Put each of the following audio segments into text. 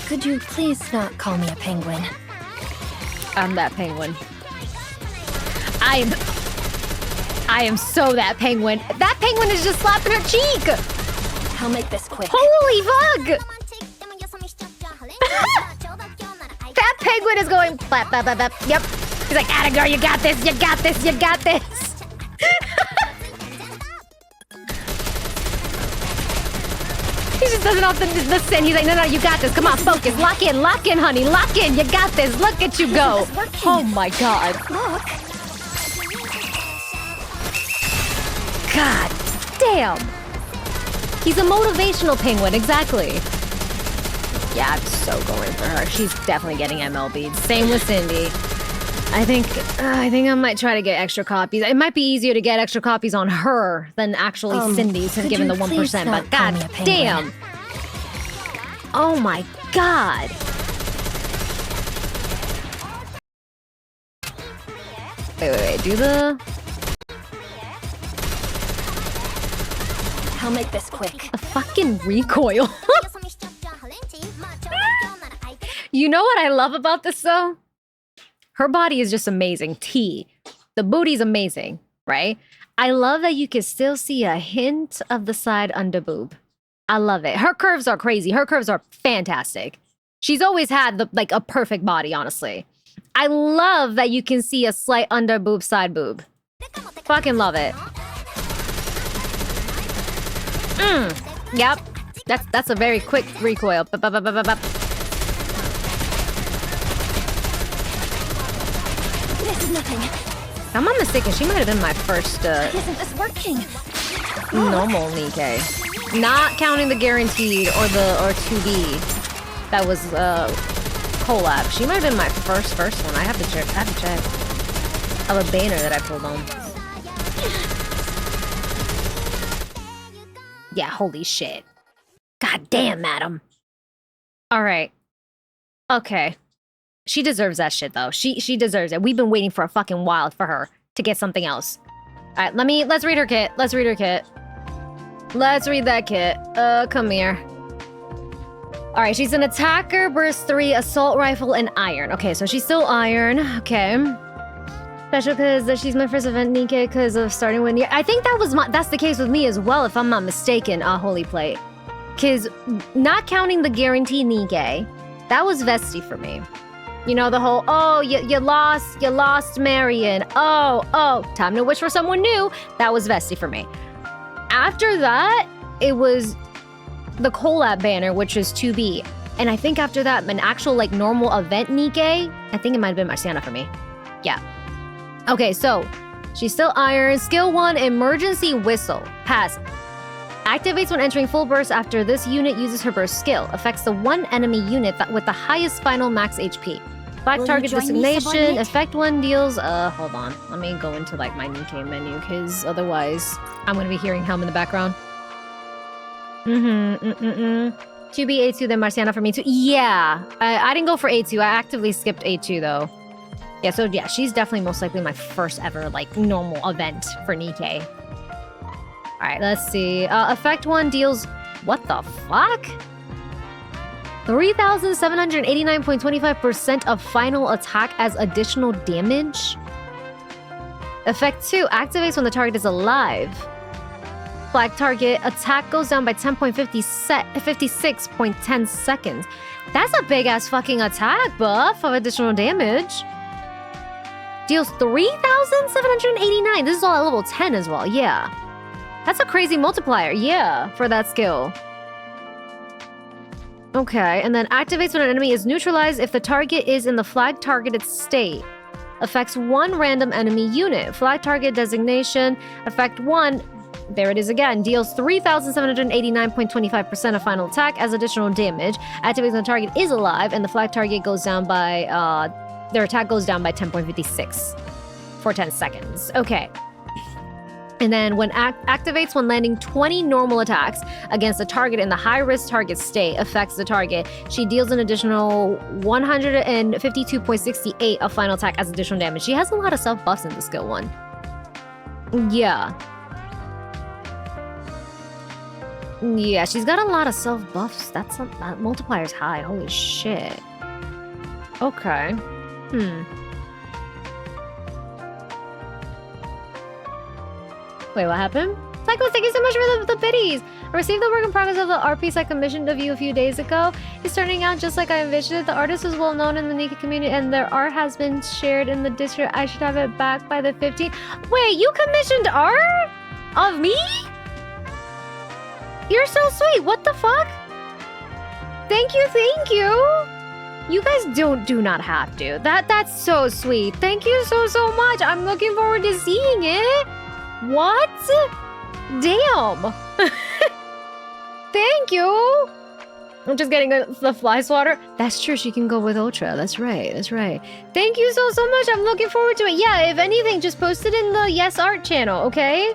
Could you please not call me a penguin? I'm that penguin. I am so that penguin. That penguin is just slapping her cheek. I'll make this quick. Holy fuck! That penguin is going blap, blap, blap, blap. Yep. He's like, atta girl, you got this, you got this, you got this. He just doesn't off the sin. He's like, no, you got this. Come on, focus. Lock in, honey. Lock in. You got this. Look at you go. Oh my god. Look. God damn. He's a motivational penguin, exactly. Yeah, I'm so going for her. She's definitely getting MLB. Same with Cindy. I think I might try to get extra copies. It might be easier to get extra copies on her than actually Cindy's, given the 1%. But god damn! Oh my god! Wait. Do the? I'll make this quick. A fucking recoil. You know what I love about this though? Her body is just amazing. T. The booty's amazing, right? I love that you can still see a hint of the side under boob. I love it. Her curves are crazy. Her curves are fantastic. She's always had a perfect body, honestly. I love that you can see a slight under boob, side boob. Fucking love it. Yep. That's a very quick recoil. Nothing. If I'm not mistaken, she might have been my first Isn't this working? normal Nikke. Not counting the guaranteed or 2B. That was collab. She might have been my first one. I have to check. Of a banner that I pulled on. Yeah, holy shit. God damn, madam. Alright. Okay. She deserves that shit, though. She deserves it. We've been waiting for a fucking while for her to get something else. All right, let's read her kit. Let's read that kit. Come here. All right, she's an attacker, burst 3, assault rifle, and iron. Okay, so she's still iron. Okay. Special because she's my first event, Nikke, because of starting with... I think that's the case with me as well, if I'm not mistaken, Holy Plate. Because not counting the guarantee Nikke, that was Vesti for me. You know, the whole, oh, you lost Marion. Oh, time to wish for someone new. That was Vesti for me. After that, it was the collab banner, which is 2B. And I think after that, an actual, normal event Nikke, I think it might have been Marciana for me. Yeah. Okay, so she's still iron. Skill 1, Emergency Whistle. Pass. Activates when entering full burst after this unit uses her burst skill. Affects the one enemy unit with the highest final max HP. Black target designation. Effect 1 deals... hold on. Let me go into, my Nikke menu, because otherwise I'm going to be hearing Helm in the background. 2B, A2, then Marciana for me too. Yeah. I didn't go for A2. I actively skipped A2, though. Yeah, so yeah, she's definitely most likely my first ever, normal event for Nikke. Alright, let's see. Effect 1 deals... What the fuck? 3,789.25% of final attack as additional damage? Effect 2 activates when the target is alive. Black target attack goes down by 56.10 seconds. That's a big-ass fucking attack buff of additional damage. Deals 3,789. This is all at level 10 as well, yeah. That's a crazy multiplier, yeah, for that skill. Okay, and then activates when an enemy is neutralized if the target is in the flag targeted state. Affects 1 random enemy unit. Flag target designation. Effect 1, there it is again, deals 3,789.25% of final attack as additional damage. Activates when the target is alive and the flag target goes down by, their attack goes down by 10.56 for 10 seconds. Okay. And then when activates when landing 20 normal attacks against a target in the high-risk target state, affects the target. She deals an additional 152.68 of final attack as additional damage. She has a lot of self-buffs in the skill 1. Yeah. Yeah, she's got a lot of self buffs. That multiplier's high. Holy shit. Okay. Wait, what happened? Psycho, thank you so much for the biddies. I received the work in progress of the art piece I commissioned of you a few days ago. It's turning out just like I envisioned it. The artist is well known in the NIKKE community and their art has been shared in the district. I should have it back by the 15th. Wait, you commissioned art? Of me? You're so sweet. What the fuck? Thank you, thank you. You guys do not have to. That's so sweet. Thank you so much. I'm looking forward to seeing it. What? Damn. Thank you. I'm just getting the fly swatter. That's true. She can go with Ultra. That's right. That's right. Thank you so much. I'm looking forward to it. Yeah, if anything, just post it in the Yes Art channel, okay?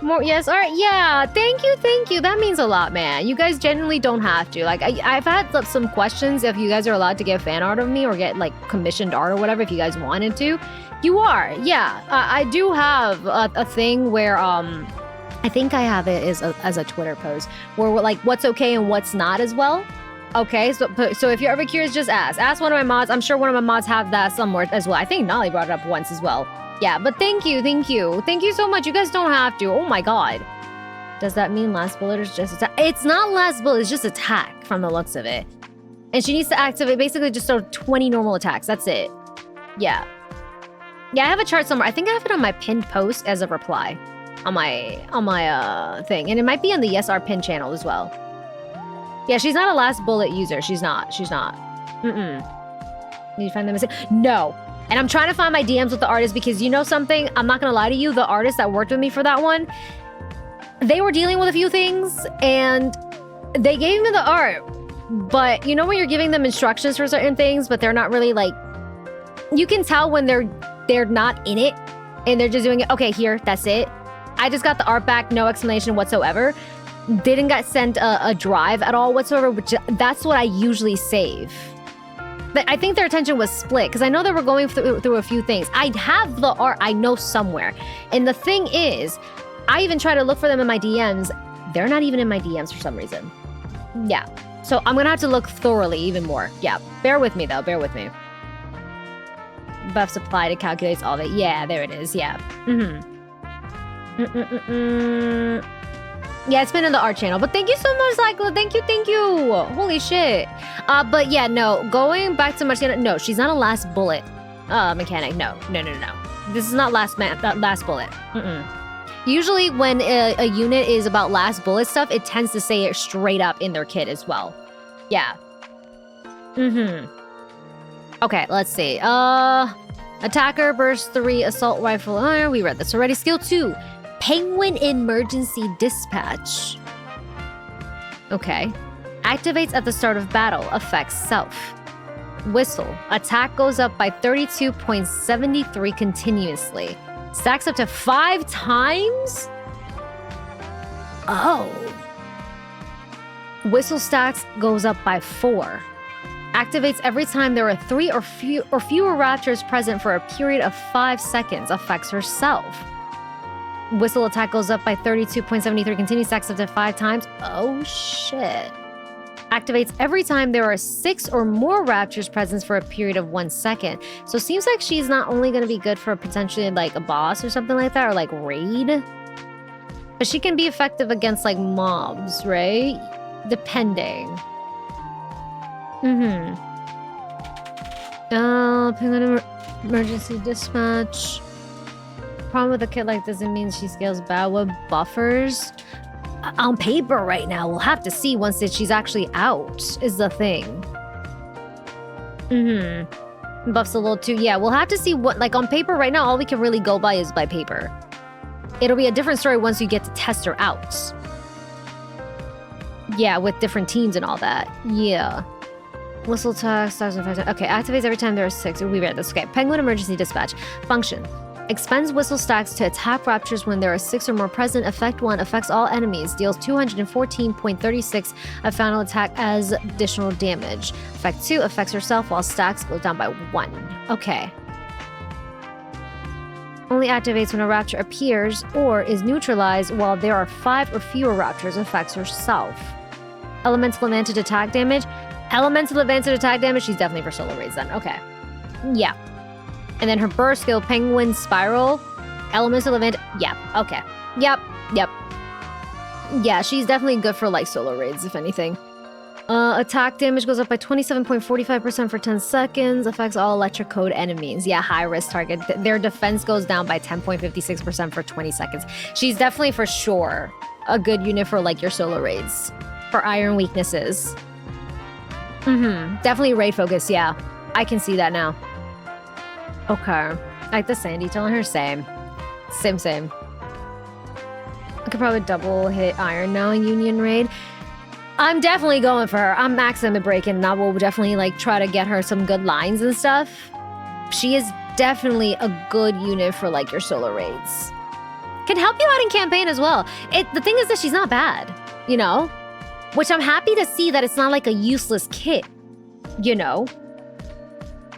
More Yes Art. Yeah, thank you. That means a lot, man. You guys genuinely don't have to. Like, I've had some questions if you guys are allowed to get fan art of me or get like commissioned art or whatever if you guys wanted to. You are. Yeah, I do have a thing where I think I have it as a Twitter post where we're like what's okay and what's not as well. Okay, so if you're ever curious, just ask one of my mods. I'm sure one of my mods have that somewhere as well. I think Nolly brought it up once as well. Yeah, but thank you so much. You guys don't have to. Oh my god. Does that mean last bullet is just attack? It's not last bullet, it's just attack from the looks of it. And she needs to activate basically just 20 normal attacks. That's it. Yeah. Yeah, I have a chart somewhere. I think I have it on my pinned post as a reply on my thing. And it might be on the Yes Art pin channel as well. Yeah, she's not a last bullet user. She's not. Need to find them. No. And I'm trying to find my DMs with the artist because you know something? I'm not gonna lie to you. The artist that worked with me for that one, they were dealing with a few things and they gave me the art. But you know when you're giving them instructions for certain things, but they're not really like, you can tell when they're not in it and they're just doing it. Okay, here, that's it. I just got the art back, no explanation whatsoever. Didn't get sent a drive at all whatsoever, which that's what I usually save. But I think their attention was split because I know they were going through a few things. I have the art, I know somewhere. And the thing is, I even try to look for them in my DMs. They're not even in my DMs for some reason. Yeah. So I'm gonna have to look thoroughly even more. Yeah. Bear with me though, bear with me. Buffs applied, it calculates all that. Yeah, there it is. Yeah. Yeah, it's been in the art channel. But thank you so much, Cyclo. Thank you. Holy shit. But yeah, no. Going back to Marciana. No, she's not a last bullet mechanic. No. This is not last bullet. Usually when a unit is about last bullet stuff, it tends to say it straight up in their kit as well. Yeah. Okay, let's see. Attacker, burst 3, assault rifle. Oh, we read this already. Skill 2. Penguin Emergency Dispatch. Okay. Activates at the start of battle. Affects self. Whistle. Attack goes up by 32.73 continuously. Stacks up to 5 times? Oh. Whistle stacks goes up by 4. Activates every time there are 3 or fewer raptors present for a period of 5 seconds. Affects herself. Whistle attack goes up by 32.73. Continues stacks up to 5 times. Oh, shit. Activates every time there are 6 or more raptors present for a period of 1 second. So it seems like she's not only going to be good for potentially like a boss or something like that, or like raid. But she can be effective against like mobs, right? Depending. Penguin Emergency Dispatch. Problem with a kit like this, it means she scales bad with buffers. On paper right now, we'll have to see once she's actually out, is the thing. Buffs a little too. Yeah, we'll have to see what, like on paper right now, all we can really go by is by paper. It'll be a different story once you get to test her out. Yeah, with different teams and all that. Yeah. Whistle attack, stars and 5 times. Okay, activates every time there are 6. We read this. Okay, Penguin Emergency Dispatch. Function. Expends whistle stacks to attack raptors when there are 6 or more present. Effect 1 affects all enemies. Deals 214.36 of final attack as additional damage. Effect 2 affects herself while stacks go down by 1. Okay. Only activates when a rapture appears or is neutralized while there are 5 or fewer raptures affects herself. Elemental advantage attack damage. Elemental advantage attack damage, she's definitely for solo raids then. Okay. Yeah. And then her burst skill, Penguin Spiral. Elemental advantage. Yeah. Okay. Yep. Yeah, she's definitely good for like solo raids, if anything. Attack damage goes up by 27.45% for 10 seconds. Affects all electric code enemies. Yeah, high risk target. Their defense goes down by 10.56% for 20 seconds. She's definitely for sure a good unit for like your solo raids. For iron weaknesses. Definitely raid focus, yeah. I can see that now. Okay. I like the Sandy telling her same. Same. I could probably double hit iron now in Union Raid. I'm definitely going for her. I'm maxing the break and I will definitely like try to get her some good lines and stuff. She is definitely a good unit for like your solo raids. Can help you out in campaign as well. The thing is that she's not bad, you know? Which I'm happy to see that it's not like a useless kit, you know?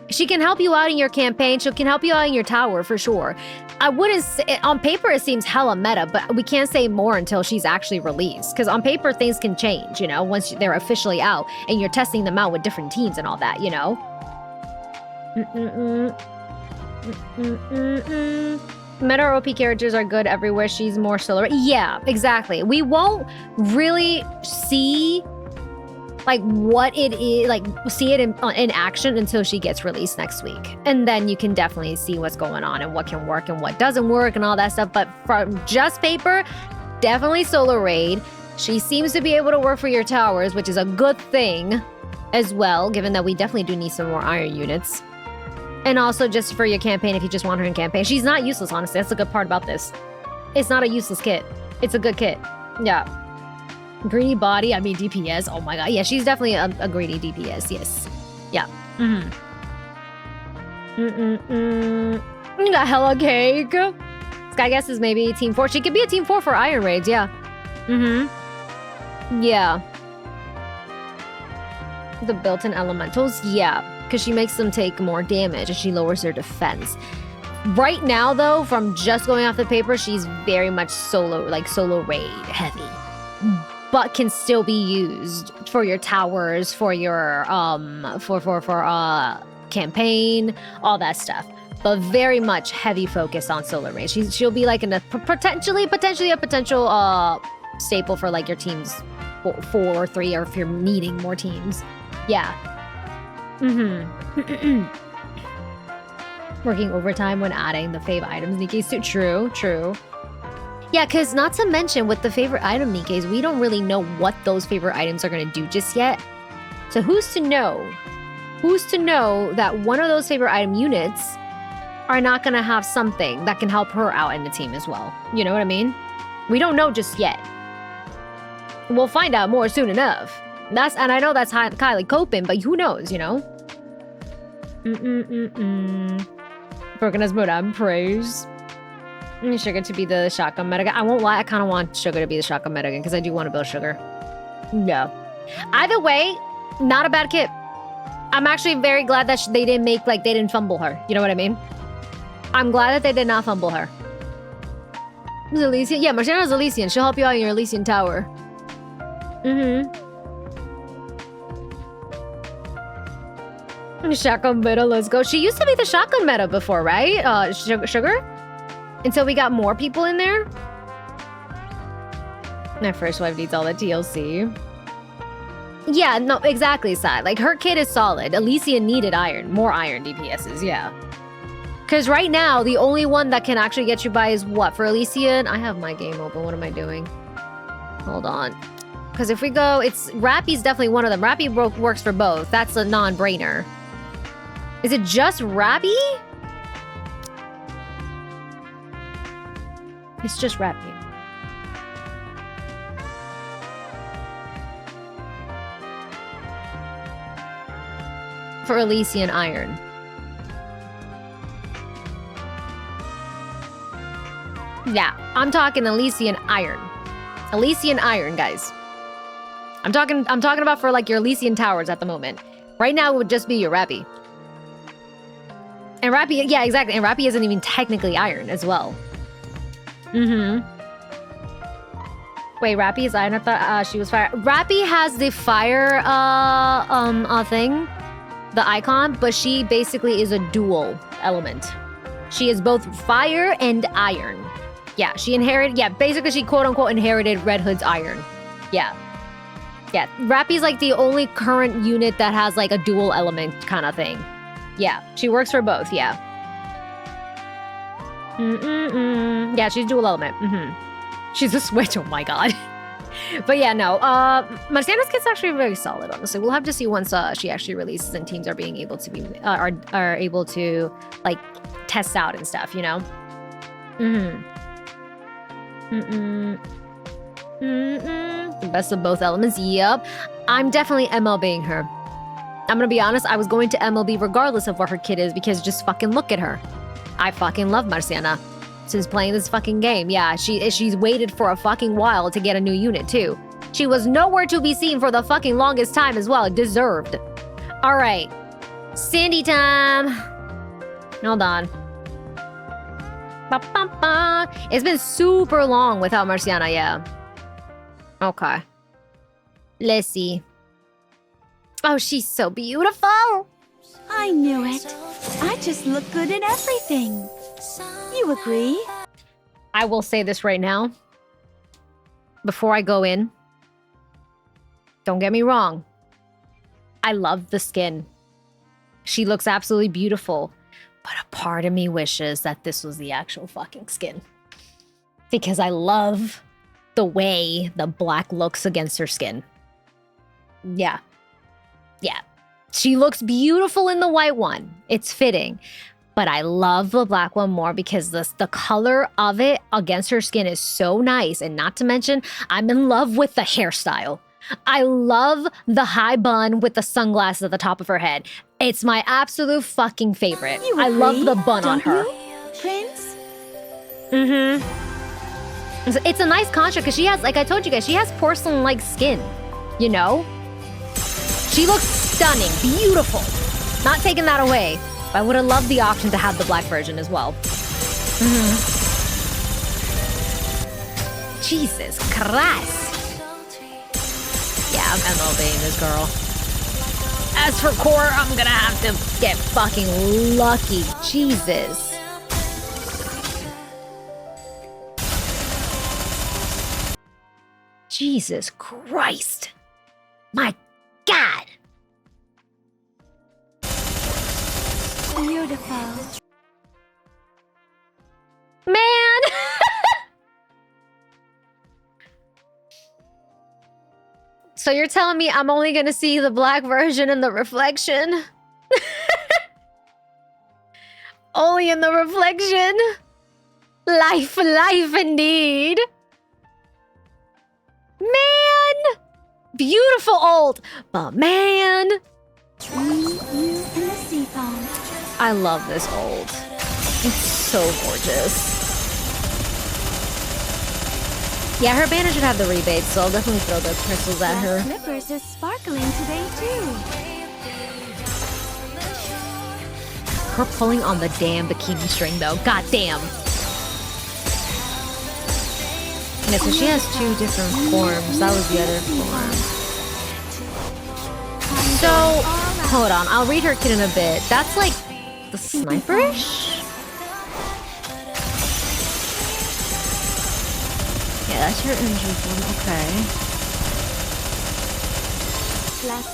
She can help you out in your campaign. She can help you out in your tower for sure. I wouldn't say, on paper it seems hella meta, but we can't say more until she's actually released. Because on paper things can change, you know, once they're officially out and you're testing them out with different teams and all that, you know? Meta or OP characters are good everywhere. She's more solo. Yeah, exactly. We won't really see like what it is, like see it in action until she gets released next week. And then you can definitely see what's going on and what can work and what doesn't work and all that stuff. But from just paper, definitely solo raid. She seems to be able to work for your towers, which is a good thing as well, given that we definitely do need some more iron units. And also just for your campaign, if you just want her in campaign. She's not useless, honestly. That's the good part about this. It's not a useless kit. It's a good kit. Yeah. Greedy body, I mean DPS. Oh my god. Yeah, she's definitely a greedy DPS. Yes. Yeah. You got hella cake. Sky Guess is maybe team 4. She could be a team 4 for iron raids. Yeah. Yeah. The built-in elementals. Yeah. Because she makes them take more damage and she lowers their defense. Right now, though, from just going off the paper, she's very much solo raid heavy. But can still be used for your towers, for your campaign, all that stuff. But very much heavy focus on solo raid. She'll be like in a potentially a potential staple for like your teams 4 or 3, or if you're needing more teams. Yeah. Working overtime when adding the fave items, Nikke's too. True. Yeah, because not to mention with the favorite item Nikke's, we don't really know what those favorite items are going to do just yet. So who's to know? Who's to know that one of those favorite item units are not going to have something that can help her out in the team as well? You know what I mean? We don't know just yet. We'll find out more soon enough. And I know that's Kylie coping, but who knows, you know? Broken as Madame praise. Sugar to be the shotgun meta. I won't lie, I kind of want Sugar to be the shotgun meta because I do want to build Sugar. Yeah. Either way, not a bad kit. I'm actually very glad that they didn't make, like, they didn't fumble her. You know what I mean? I'm glad that they did not fumble her. Elysian? Yeah, Marciana's Elysian. She'll help you out in your Elysian tower. Shotgun meta, let's go. She used to be the shotgun meta before, right? Sugar? Until we got more people in there. My first wife needs all the TLC. Yeah, no, exactly, Sai. Like, her kit is solid. Elysian needed iron. More iron DPSs, yeah. Because right now, the only one that can actually get you by is what? For Elysian? I have my game open. What am I doing? Hold on. Because if we go, Rappy's definitely one of them. Rappy works for both. That's a non-brainer. Is it just Rappy? It's just Rappy. For Elysian Iron. Yeah, I'm talking Elysian Iron. Elysian Iron, guys. I'm talking about for like your Elysian towers at the moment. Right now it would just be your Rappy. And Rappy, yeah, exactly. And Rappy isn't even technically iron as well. Mm-hmm. Wait, Rappy is iron? I thought she was fire. Rappy has the fire thing, the icon, but she basically is a dual element. She is both fire and iron. Yeah, she inherited, yeah, basically she quote unquote inherited Red Hood's iron. Yeah. Yeah, Rappy's like the only current unit that has like a dual element kind of thing. Yeah, she works for both, yeah. Yeah, she's dual element. She's a switch, oh my god. But yeah, no, Marciana's kit's actually very solid, honestly. We'll have to see once she actually releases and teams are being able to be, are able to like test out and stuff, you know? The best of both elements, yep. I'm definitely MLBing her. I'm gonna be honest, I was going to MLB regardless of what her kit is because just fucking look at her. I fucking love Marciana since playing this fucking game. Yeah, she's waited for a fucking while to get a new unit too. She was nowhere to be seen for the fucking longest time as well. Deserved. All right, Cindy time. Hold on. It's been super long without Marciana, yeah. Okay. Let's see. Oh, she's so beautiful. I knew it. I just look good in everything. You agree? I will say this right now. Before I go in. Don't get me wrong. I love the skin. She looks absolutely beautiful. But a part of me wishes that this was the actual fucking skin. Because I love the way the black looks against her skin. Yeah. Yeah. She looks beautiful in the white one. It's fitting. But I love the black one more because the color of it against her skin is so nice. And not to mention, I'm in love with the hairstyle. I love the high bun with the sunglasses at the top of her head. It's my absolute fucking favorite. I love the bun on her. Prince? It's a nice contrast because she has, like I told you guys, she has porcelain-like skin, you know? She looks stunning, beautiful. Not taking that away. But I would have loved the option to have the black version as well. Jesus Christ. Yeah, I'm MLBing this girl. As for core, I'm gonna have to get fucking lucky. Jesus. Jesus Christ. My God. Beautiful. Man. So you're telling me I'm only gonna see the black version in the reflection? Only in the reflection? Life indeed. Man! Beautiful old, but man! You and the sea foam. I love this old. It's so gorgeous. Yeah, her banner should have the rebates, so I'll definitely throw the crystals at her. Slippers is sparkling today too. Her pulling on the damn bikini string though, god damn. Yeah, so she has two different forms. That was the other form. So, hold on, I'll read her kit in a bit. That's like the sniperish? Yeah, that's your energy form,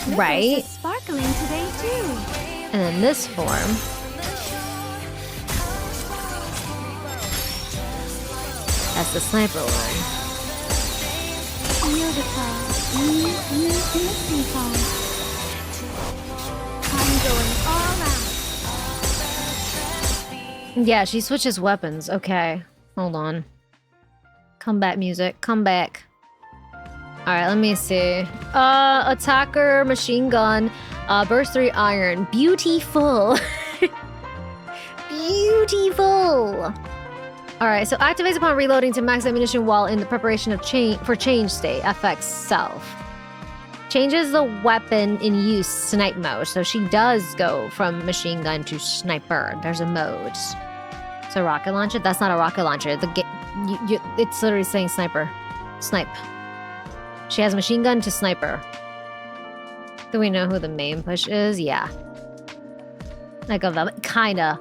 okay. Right. Is sparkling today too. And then this form. That's the sniper one. Beautiful. You and the sea foam. I'm going all out. Yeah, she switches weapons. Okay, hold on. Combat music, come back. All right, let me see. Attacker, machine gun, burst 3 iron. Beautiful. Beautiful. All right, so activates upon reloading to max ammunition while in the preparation of change state. FX self. Changes the weapon in use snipe mode. So she does go from machine gun to sniper. There's a mode. So rocket launcher? That's not a rocket launcher. It's literally saying sniper. Snipe. She has machine gun to sniper. Do we know who the main push is? Yeah. Like of them. Kinda.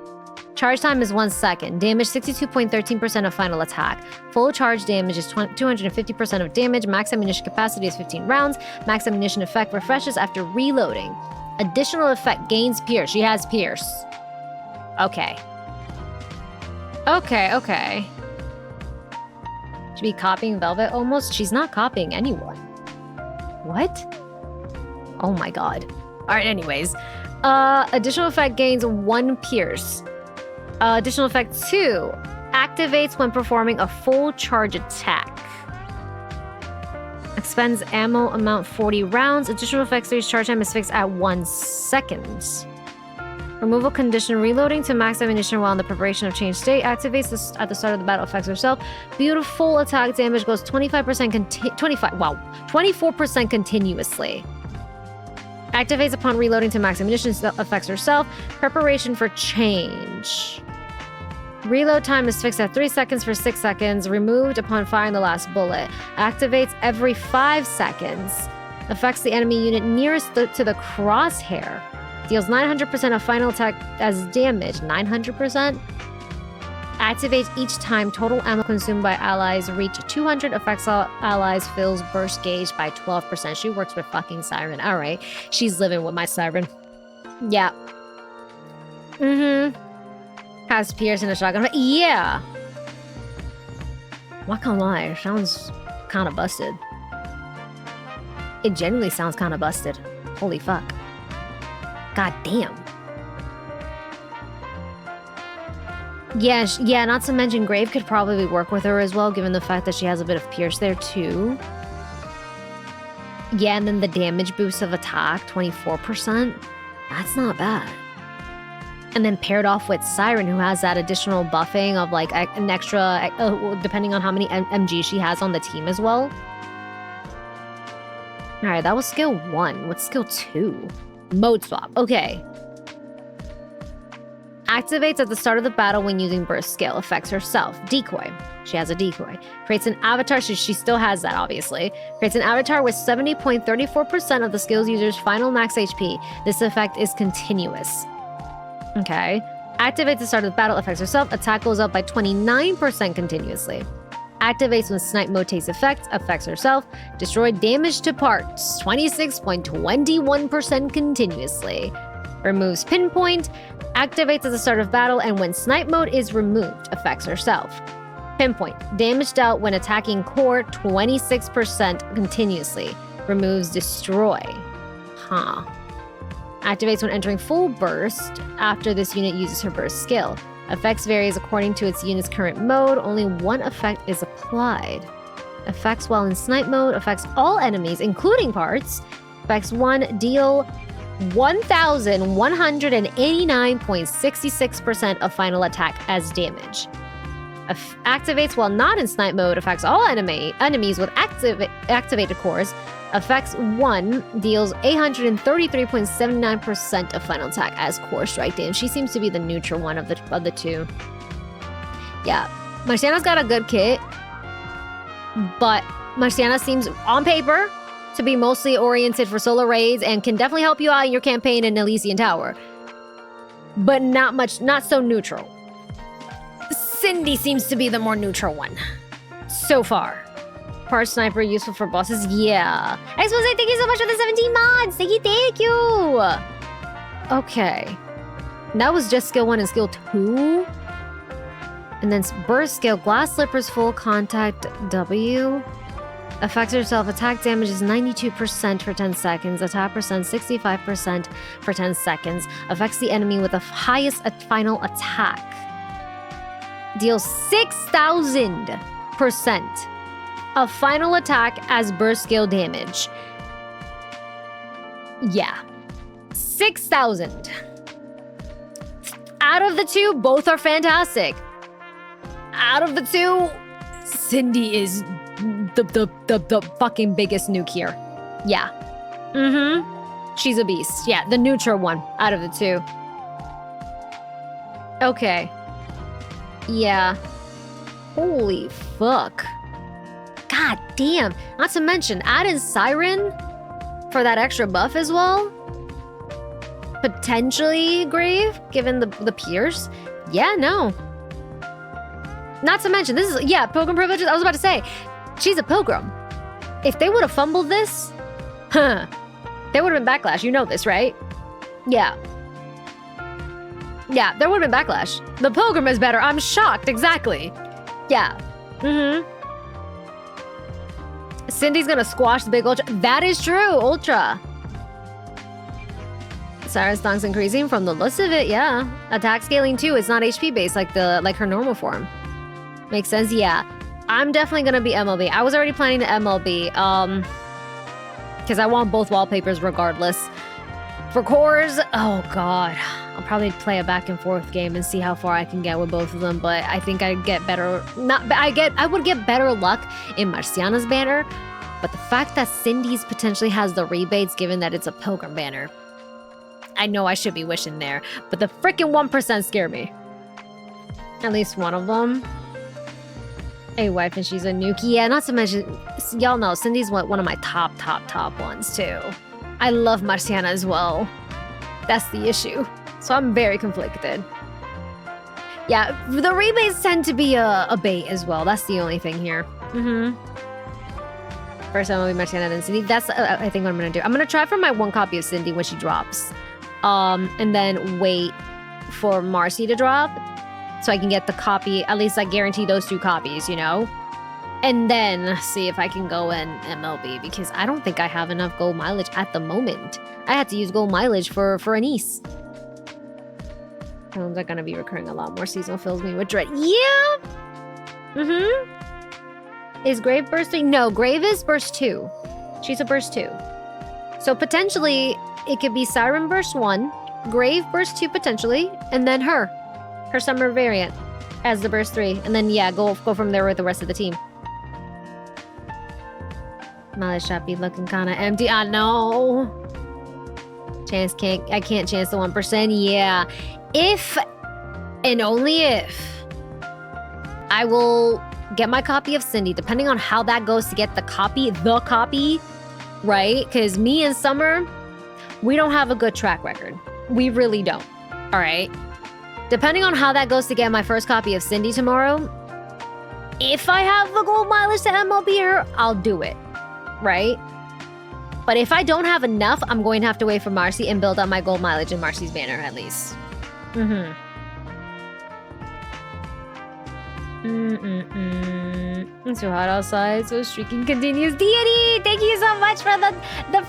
Charge time is 1 second. Damage 62.13% of final attack. Full charge damage is 250% of damage. Max ammunition capacity is 15 rounds. Max ammunition effect refreshes after reloading. Additional effect gains pierce. She has pierce. Okay. Okay. Should be copying Velvet almost? She's not copying anyone. What? Oh my god. Alright, anyways. Additional effect gains 1 pierce. Additional effect 2 activates when performing a full charge attack. Expends ammo amount 40 rounds. Additional effect 3's charge time is fixed at 1 second. Removal condition reloading to max ammunition while in the preparation of change state activates at the start of the battle. Affects herself. Beautiful attack damage goes 24% continuously. Activates upon reloading to max ammunition. Affects herself. Preparation for change. Reload time is fixed at 3 seconds for 6 seconds. Removed upon firing the last bullet. Activates every 5 seconds. Affects the enemy unit nearest to the crosshair. Deals 900% of final attack as damage. 900%? Activates each time total ammo consumed by allies reach 200. Affects all allies. Fills burst gauge by 12%. She works with fucking Siren. Alright. She's living with my Siren. Yeah. Has Pierce in a shotgun. Yeah. Not gonna lie, it sounds kind of busted. It genuinely sounds kind of busted. Holy fuck. God damn. Yeah, not to mention Grave could probably work with her as well, given the fact that she has a bit of Pierce there too. Yeah, and then the damage boost of attack, 24%. That's not bad. And then paired off with Siren, who has that additional buffing of like an extra, depending on how many MG she has on the team as well. All right, that was skill 1. What's skill 2? Mode swap. Okay. Activates at the start of the battle when using burst skill. Affects herself. Decoy. She has a decoy. Creates an avatar. She still has that, obviously. Creates an avatar with 70.34% of the skill's user's final max HP. This effect is continuous. Okay. Activates at the start of the battle. Affects herself. Attack goes up by 29% continuously. Activates when snipe mode takes effect. Affects herself. Destroy damage to parts. 26.21% continuously. Removes pinpoint. Activates at the start of battle and when snipe mode is removed. Affects herself. Pinpoint. Damage dealt when attacking core. 26% continuously. Removes destroy. Huh. Activates when entering full burst after this unit uses her burst skill. Effects varies according to its unit's current mode. Only one effect is applied. Effects while in snipe mode. Affects all enemies, including parts. Effects 1. Deal 1,189.66% of final attack as damage. Activates while not in snipe mode. Affects all enemies with activated cores. Effects 1 deals 833.79% of final attack as core strike damage. She seems to be the neutral one of the two. Yeah, Marciana's got a good kit, but Marciana seems on paper to be mostly oriented for solo raids and can definitely help you out in your campaign in Elysian Tower, but not so neutral. Cindy seems to be the more neutral one so far. Part sniper useful for bosses. Yeah. Expose, thank you so much for the 17 mods. Thank you. Okay. That was just skill 1 and skill 2. And then burst skill. Glass slippers full contact W. Affects herself. Attack damage is 92% for 10 seconds. Attack percent 65% for 10 seconds. Affects the enemy with the highest final attack. Deals 6,000% of final attack as burst skill damage. Yeah. 6,000. Out of the two, both are fantastic. Out of the two, Cindy is the fucking biggest nuke here. Yeah. Mm-hmm. She's a beast. Yeah, the neutral one out of the two. Okay. Yeah. Holy fuck. God damn. Not to mention, add in Siren for that extra buff as well. Potentially Grave, given the Pierce. Yeah, no. Not to mention, this is, yeah, Pilgrim Privileges. I was about to say, she's a Pilgrim. If they would have fumbled this, there would have been backlash. You know this, right? Yeah. Yeah, there would have been backlash. The Pilgrim is better. I'm shocked. Exactly. Yeah. Mm-hmm. Cindy's gonna squash the big Ultra. That is true, Ultra. Siren's stock's increasing from the looks of it, yeah. Attack scaling too. It's not HP based like her normal form. Makes sense, yeah. I'm definitely gonna be MLB. I was already planning to MLB, because I want both wallpapers regardless. For cores, oh god. I'll probably play a back and forth game and see how far I can get with both of them, but I think I'd get better. I would get better luck in Marciana's banner, but the fact that Cindy's potentially has the rebates given that it's a Pilgrim banner, I know I should be wishing there, but the freaking 1% scare me. At least one of them. A wife and she's a nuke. Yeah, not to mention, y'all know Cindy's one of my top ones too. I love Marciana as well. That's the issue. So I'm very conflicted. Yeah, the rebates tend to be a bait as well. That's the only thing here. First time I'll be Marciana then Cindy. That's I think what I'm gonna do. I'm gonna try for my one copy of Cindy when she drops. And then wait for Marcy to drop so I can get the copy. At least I guarantee those 2 copies, you know? And then see if I can go in MLB because I don't think I have enough gold mileage at the moment. I had to use gold mileage for Anise. Films are gonna be recurring a lot more. Seasonal fills me with dread. Yeah! Is Grave burst 3? No, Grave is burst 2. She's a burst 2. So potentially it could be Siren burst 1, Grave burst 2 potentially, and then her summer variant as the burst 3. And then yeah, go from there with the rest of the team. Mileage shop be looking kinda empty. I know. I can't chance the 1%. Yeah. If and only if I will get my copy of Cindy, depending on how that goes to get the copy, right? Because me and Summer, we don't have a good track record. We really don't. All right. Depending on how that goes to get my first copy of Cindy tomorrow, if I have the gold mileage to MLB her, I'll do it. Right? But if I don't have enough, I'm going to have to wait for Marcy and build up my gold mileage in Marcy's banner at least. It's so hot outside, so streaking continues. Deity, thank you so much for the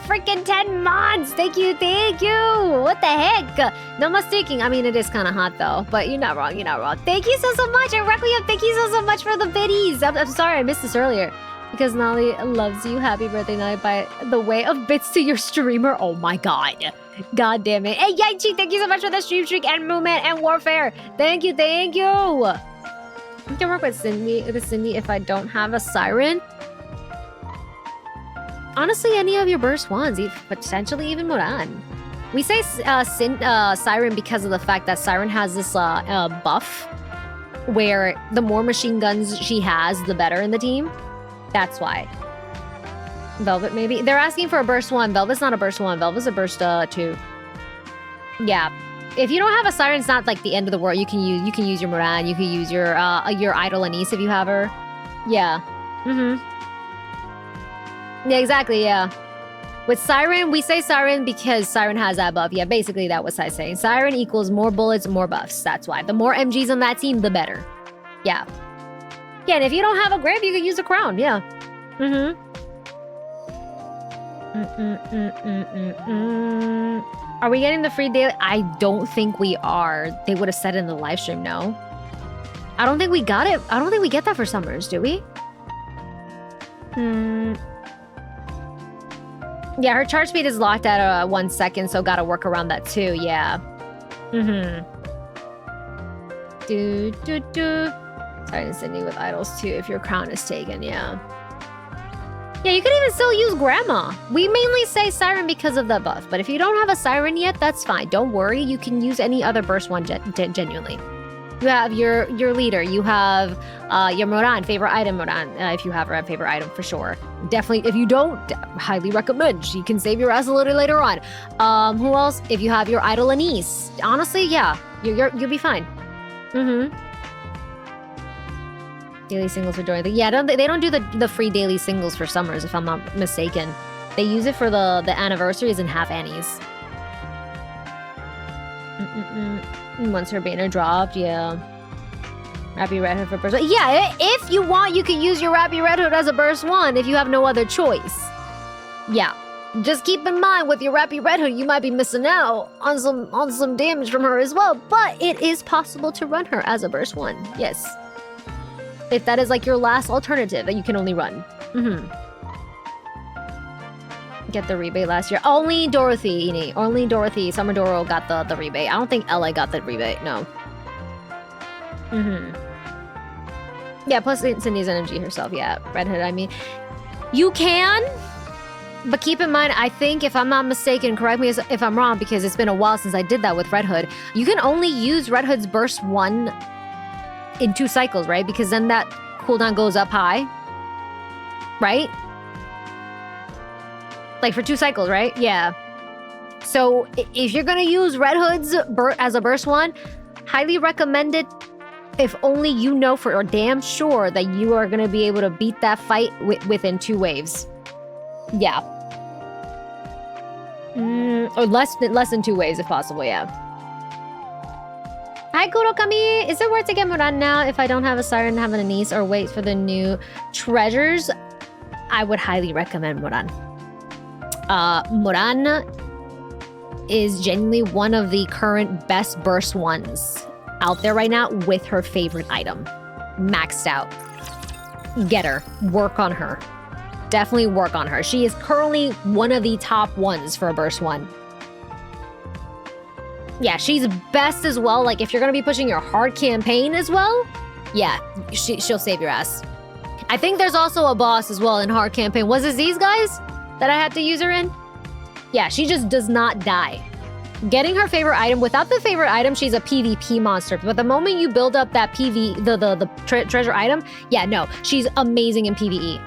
freaking 10 mods. Thank you. What the heck? No more streaking. I mean, it is kind of hot though, but you're not wrong. Thank you so much. And Requiem, thank you so much for the biddies. I'm sorry I missed this earlier. Because Nolly loves you. Happy birthday, Nolly. By the way of bits to your streamer. Oh my god. God damn it. Hey, Yaichi, thank you so much for the stream streak and movement and warfare. Thank you. I can work with Cindy if I don't have a Siren. Honestly, any of your burst ones, potentially even Moran. We say Siren because of the fact that Siren has this buff where the more machine guns she has, the better in the team. That's why. Velvet, maybe? They're asking for a burst 1. Velvet's not a burst 1. Velvet's a burst 2. Yeah. If you don't have a Siren, it's not like the end of the world. You can use your Moran. You can use your idol Anise if you have her. Yeah. Yeah, exactly, yeah. With Siren, we say Siren because Siren has that buff. Yeah, basically that was I saying. Siren equals more bullets, more buffs. That's why. The more MGs on that team, the better. Yeah. Yeah, and if you don't have a Grave, you can use a crown. Yeah. Are we getting the free daily? I don't think we are. They would have said in the live stream, no. I don't think we got it. I don't think we get that for summers, do we? Yeah, her charge speed is locked at 1 second, so gotta work around that too. Yeah. Sorry to send you with idols too if your crown is taken, yeah. Yeah, you can even still use Grandma. We mainly say Siren because of the buff, but if you don't have a Siren yet, that's fine. Don't worry, you can use any other burst one genuinely. You have your leader. You have your Moran, favorite item Moran, if you have her favorite item for sure. Definitely, if you don't, highly recommend. She can save your ass a little later on. Who else? If you have your idol Anise. Honestly, yeah, you'll be fine. Daily singles for Dorothy. Yeah, they don't do the free daily singles for summers, if I'm not mistaken. They use it for the anniversaries and half annies. Once her banner dropped, yeah. Rappy Red Hood for burst 1. Yeah, if you want, you can use your Rappy Red Hood as a burst 1 if you have no other choice. Yeah. Just keep in mind with your Rappy Red Hood, you might be missing out on some damage from her as well, but it is possible to run her as a burst 1. Yes. If that is like your last alternative that you can only run. Get the rebate last year. Only Dorothy, Ini. Only Dorothy, Summer Doro got the rebate. I don't think Ella got the rebate, no. Yeah, plus Cindy's energy herself, yeah. Red Hood, I mean. You can, but keep in mind, I think, if I'm not mistaken, correct me if I'm wrong, because it's been a while since I did that with Red Hood. You can only use Red Hood's burst 1 in 2 cycles, right? Because then that cooldown goes up high, right? Like for 2 cycles, right? Yeah. So if you're gonna use Red Hood's as a burst 1, highly recommend it if only you know for damn sure that you are gonna be able to beat that fight within 2 waves. Yeah. Or less than 2 waves if possible, yeah. Hi, Kurokami! Is it worth to get Moran now if I don't have a Siren and have an Anise, or wait for the new treasures? I would highly recommend Moran. Moran is genuinely one of the current best burst 1s out there right now with her favorite item. Maxed out. Get her. Work on her. Definitely work on her. She is currently one of the top 1s for a burst 1. Yeah, she's best as well. Like, if you're gonna be pushing your hard campaign as well, yeah, she'll save your ass. I think there's also a boss as well in hard campaign. Was it these guys that I had to use her in? Yeah, she just does not die. Getting her favorite item, without the favorite item, she's a PvP monster. But the moment you build up that the treasure item, yeah, no, she's amazing in PvE.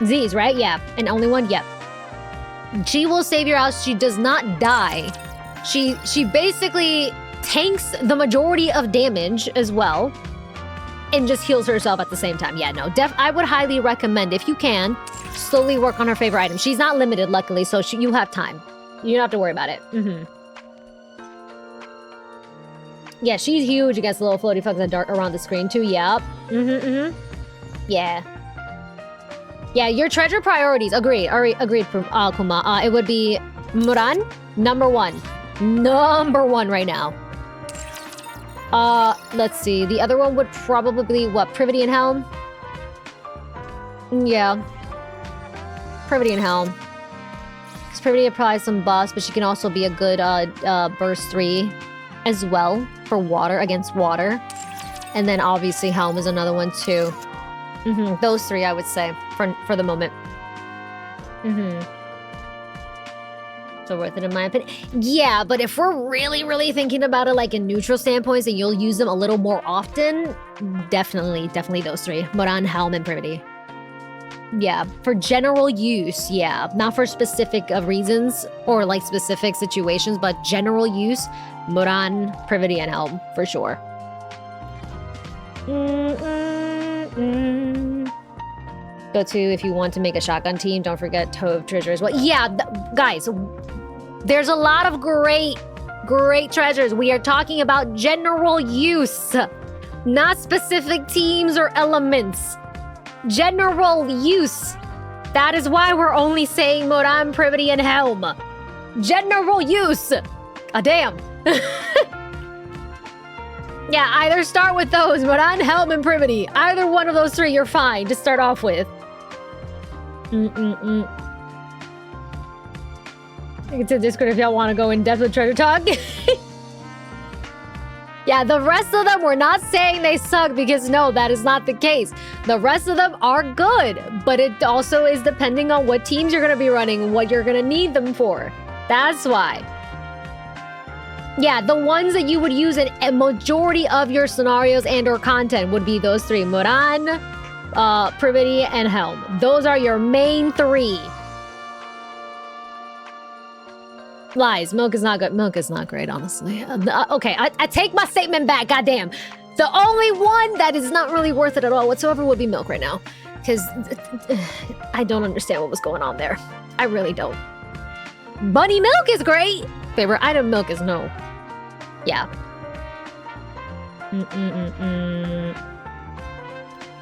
Z's, right? Yeah, and only one, yep. She will save your ass. She does not die. She basically tanks the majority of damage as well, and just heals herself at the same time. Yeah, no, I would highly recommend, if you can, slowly work on her favorite item. She's not limited, luckily, so you have time. You don't have to worry about it. Yeah, she's huge against the little floaty fucks that dart around the screen too. Yep. Yeah. Yeah, your treasure priorities. Agreed, Kuma. It would be Muran, number 1. Number 1 right now. Let's see. The other one would probably be, what, Privity and Helm? Yeah. Privity and Helm. Because Privity applies some buffs, but she can also be a good burst 3 as well for water, against water. And then obviously Helm is another one too. Those 3 I would say for the moment. So worth it in my opinion. Yeah, but if we're really thinking about it like in neutral standpoints and you'll use them a little more often, definitely those 3. Moran, Helm, and Privity. Yeah, for general use, yeah. Not for specific reasons or like specific situations, but general use, Moran, Privity, and Helm, for sure. Go to, if you want to make a shotgun team, don't forget Tove Treasure as well. Yeah, guys, there's a lot of great treasures. We are talking about general use, not specific teams or elements. General use. That is why we're only saying Moran, Privity, and Helm. General use. Ah, damn. Yeah, either start with those, Moran, Helm, and Privity. Either one of those 3, you're fine to start off with. It's a Discord if y'all want to go in depth with treasure talk. Yeah, the rest of them, we're not saying they suck because no, that is not the case. The rest of them are good, but it also is depending on what teams you're going to be running and what you're going to need them for. That's why. Yeah, the ones that you would use in a majority of your scenarios and or content would be those three. Moran, Privity, and Helm. Those are your main three. Lies. Milk is not good. Milk is not great, honestly. Okay, I take my statement back, goddamn. The only one that is not really worth it at all whatsoever would be Milk right now. Because I don't understand what was going on there. I really don't. Bunny Milk is great. Favorite item Milk is no. Yeah.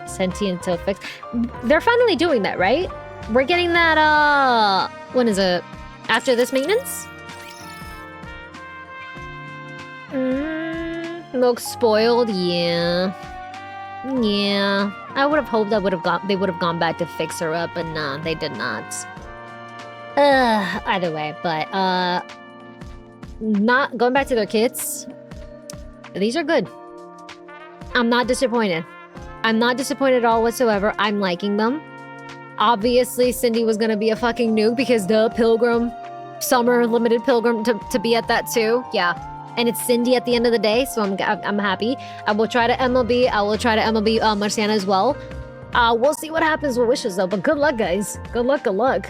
Sentient till fixed. They're finally doing that, right? We're getting that, when is it? After this maintenance? Milk spoiled, yeah. Yeah. I would have hoped they would have gone back to fix her up, but nah, they did not. Either way, but not going back to their kits. These are good. I'm not disappointed. I'm not disappointed at all whatsoever. I'm liking them. Obviously, Cindy was gonna be a fucking nuke because the Pilgrim, summer limited Pilgrim to be at that too. Yeah. And it's Cindy at the end of the day, so I'm happy. I will try to MLB. I will try to MLB Marciana as well. We'll see what happens with wishes though. But good luck, guys. Good luck. Good luck.